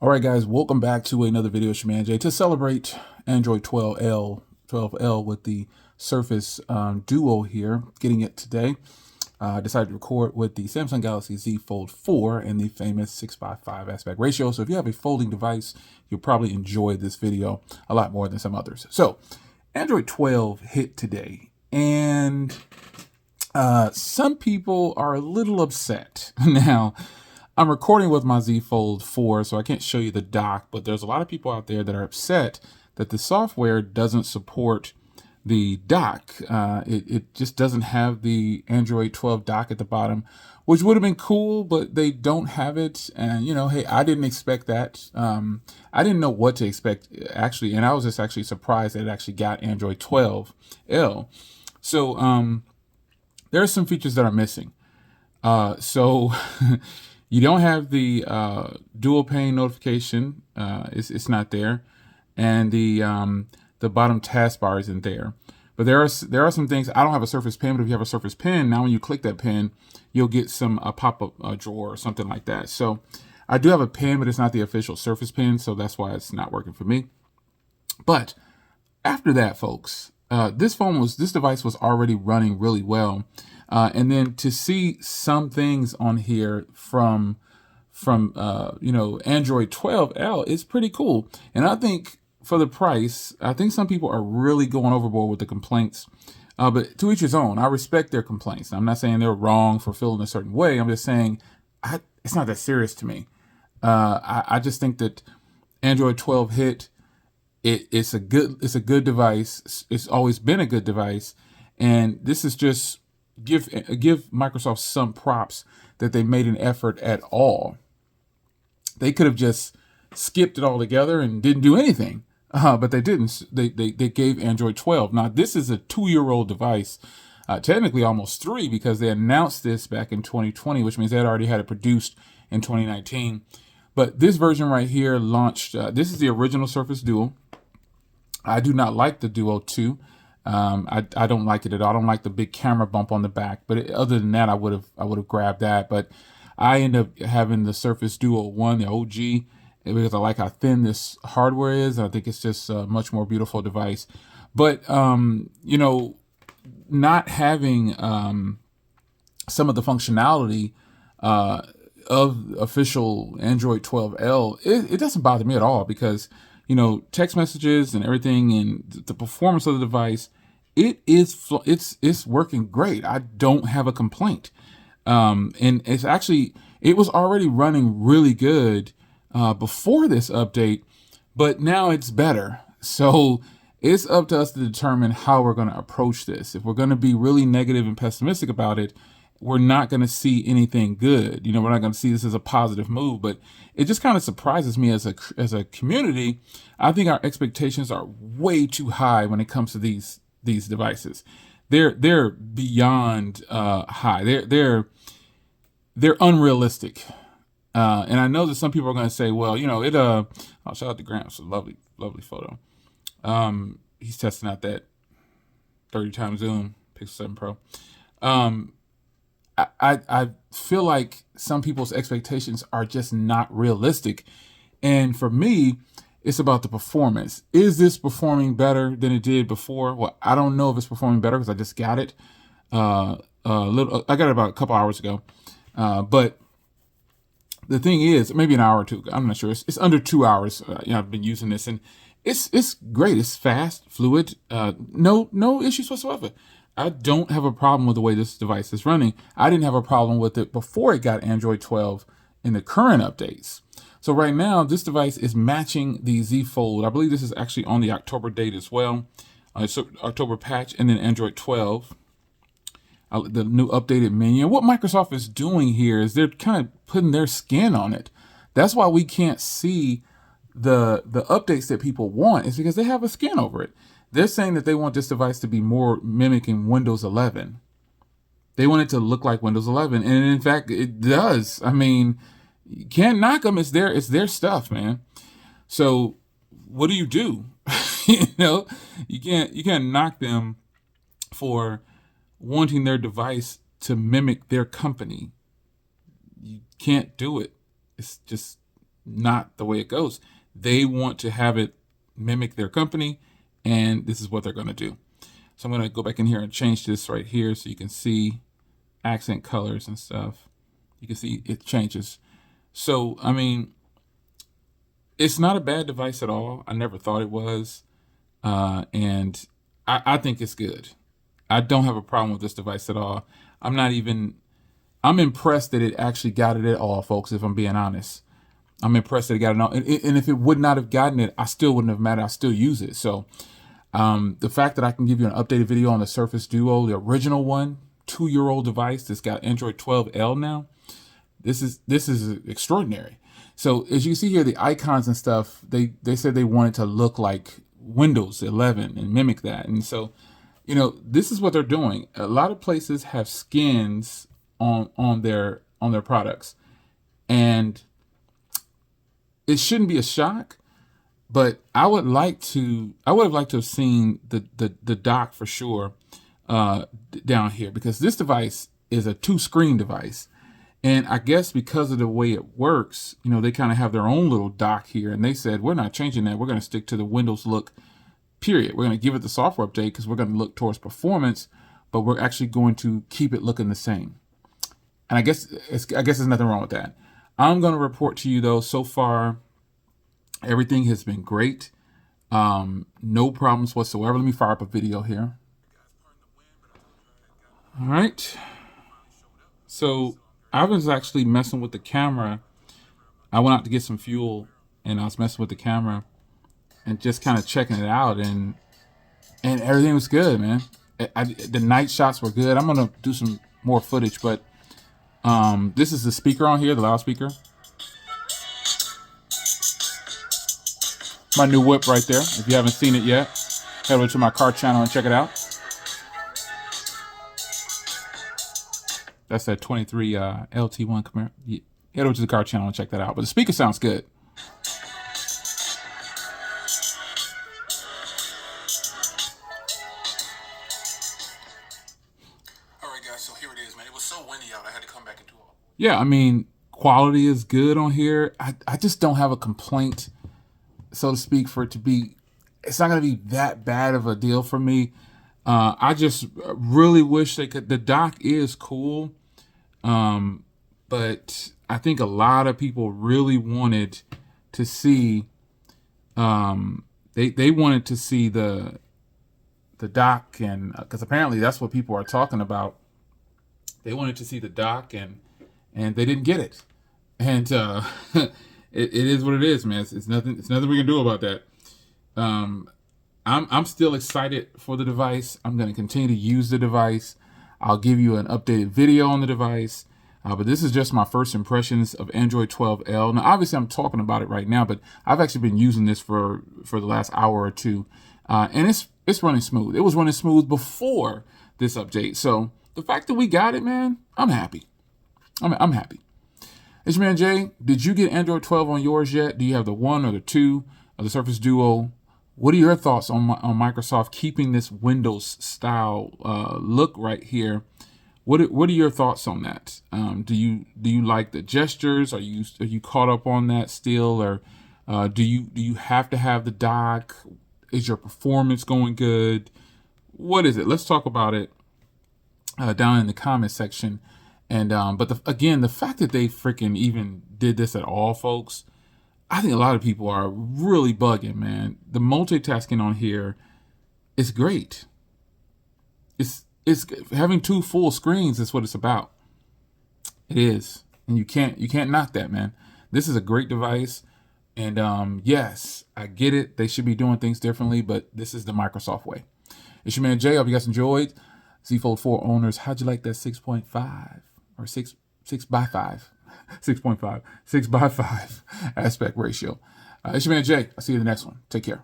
All right, guys, welcome back to another video. Shaman J to celebrate Android 12L with the Surface Duo here, getting it today. I decided to record with the Samsung Galaxy Z Fold 4 and the famous 6:5 aspect ratio. So if you have a folding device, you'll probably enjoy this video a lot more than some others. So Android 12 hit today, and some people are a little upset. Now, I'm recording with my Z Fold 4, so I can't show you the dock, but there's a lot of people out there that are upset that the software doesn't support the dock. It just doesn't have the Android 12 dock at the bottom, which would have been cool, but they don't have it. And, you know, hey, I didn't expect that. I didn't know what to expect, actually, and I was just actually surprised that it actually got Android 12L. So there are some features that are missing. So you don't have the dual pane notification. It's not there, and the bottom taskbar isn't there. But there are some things. I don't have a Surface Pen, but if you have a Surface Pen, now when you click that pen, you'll get some pop-up drawer or something like that. So I do have a pen, but it's not the official Surface Pen, so that's why it's not working for me. But after that, folks, this device was already running really well. And then to see some things on here from Android 12L is pretty cool. And I think for the price, I think some people are really going overboard with the complaints. But to each his own. I respect their complaints. I'm not saying they're wrong for feeling a certain way. I'm just saying it's not that serious to me. I just think that Android 12 hit. It's a good device. It's always been a good device, and this is just give Microsoft some props that they made an effort at all. They could have just skipped it altogether and didn't do anything, but they didn't. They gave Android 12. Now this is a 2-year-old device, technically almost 3, because they announced this back in 2020, which means they had already had it produced in 2019. But this version right here launched. This is the original Surface Duo. I do not like the Duo 2. I don't like it at all. I don't like the big camera bump on the back. But other than that, I would have grabbed that. But I end up having the Surface Duo 1, the OG, because I like how thin this hardware is. And I think it's just a much more beautiful device. But not having some of the functionality of official Android 12L, it doesn't bother me at all, because text messages and everything and the performance of the device, it's working great. I don't have a complaint. And it was already running really good before this update, but now it's better. So it's up to us to determine how we're going to approach this. If we're going to be really negative and pessimistic about it, we're not going to see anything good. We're not going to see this as a positive move, but it just kind of surprises me as a community. I think our expectations are way too high when it comes to these devices. They're beyond high. They're unrealistic. And I know that some people are going to say, well, I'll shout out to Grant. It's a lovely photo. He's testing out that 30 times zoom Pixel 7 Pro. I feel like some people's expectations are just not realistic. And for me, it's about the performance. Is this performing better than it did before? Well, I don't know if it's performing better because I just got it. I got it about a couple hours ago. But the thing is, maybe an hour or two. I'm not sure. It's under 2 hours. I've been using this, and it's great. It's fast, fluid. No issues whatsoever. I don't have a problem with the way this device is running. I didn't have a problem with it before it got Android 12 in the current updates. So right now, this device is matching the Z Fold. I believe this is actually on the October date as well. So October patch, and then Android 12, the new updated menu. And what Microsoft is doing here is they're kind of putting their skin on it. That's why we can't see the updates that people want, is because they have a skin over it. They're saying that they want this device to be more mimicking Windows 11. They want it to look like Windows 11, and in fact, it does. I mean, you can't knock them. It's their stuff, man. So what do? You can't knock them for wanting their device to mimic their company. You can't do it. It's just not the way it goes. They want to have it mimic their company, and this is what they're going to do. So I'm going to go back in here and change this right here so you can see accent colors and stuff. You can see it changes. So, I mean, it's not a bad device at all. I never thought it was. And I think it's good. I don't have a problem with this device at all. I'm impressed that it actually got it at all, folks, if I'm being honest. I'm impressed that it got it all. And if it would not have gotten it, I still wouldn't have mattered. I still use it. So the fact that I can give you an updated video on the Surface Duo, the original one, 2-year-old device that's got Android 12L now, this is extraordinary. So as you see here, the icons and stuff, they said they wanted to look like Windows 11 and mimic that. And so, you know, this is what they're doing. A lot of places have skins on their products, and it shouldn't be a shock. But I would have liked to have seen the dock for sure down here, because this device is a 2-screen device. And I guess because of the way it works, you know, they kind of have their own little dock here, and they said, we're not changing that. We're going to stick to the Windows look, period. We're going to give it the software update because we're going to look towards performance, but we're actually going to keep it looking the same. And I guess there's nothing wrong with that. I'm going to report to you, though, so far, everything has been great. No problems whatsoever. Let me fire up a video here. All right. So I was actually messing with the camera. I went out to get some fuel, and I was messing with the camera and just kind of checking it out, and everything was good, man. The night shots were good. I'm going to do some more footage, but this is the speaker on here, the loudspeaker. My new whip right there. If you haven't seen it yet, head over to my car channel and check it out. That's that 23 LT1 Camaro. Yeah, head over to the car channel and check that out. But the speaker sounds good. All right, guys. So here it is, man. It was so windy out. I had to come back and do all. Yeah, I mean, quality is good on here. I just don't have a complaint, so to speak, for it to be. It's not going to be that bad of a deal for me. I just really wish they could. The dock is cool. But I think a lot of people really wanted to see, they wanted to see the dock, and because apparently that's what people are talking about. They wanted to see the dock, and they didn't get it. And, it is what it is, man. It's nothing we can do about that. I'm still excited for the device. I'm going to continue to use the device. I'll give you an updated video on the device. But this is just my first impressions of Android 12L. Now, obviously, I'm talking about it right now, but I've actually been using this for the last hour or two. And it's running smooth. It was running smooth before this update. So the fact that we got it, man, I'm happy. I'm happy. It's your man, Jay. Did you get Android 12 on yours yet? Do you have the 1 or the 2 of the Surface Duo? What are your thoughts on Microsoft keeping this Windows style look right here? What are your thoughts on that? Do you like the gestures? Are you caught up on that still, or do you have to have the dock? Is your performance going good? What is it? Let's talk about it down in the comment section. And but again, the fact that they freaking even did this at all, folks, I think a lot of people are really bugging, man. The multitasking on here is great. It's having 2 full screens is what it's about. It is. And you can't knock that, man. This is a great device. And yes, I get it. They should be doing things differently, but this is the Microsoft way. It's your man Jay. I hope you guys enjoyed. Z Fold 4 owners, how'd you like that 6.5 or 6 by 5? 6.5, 6 by 5 aspect ratio. It's your man Jay. I'll see you in the next one. Take care.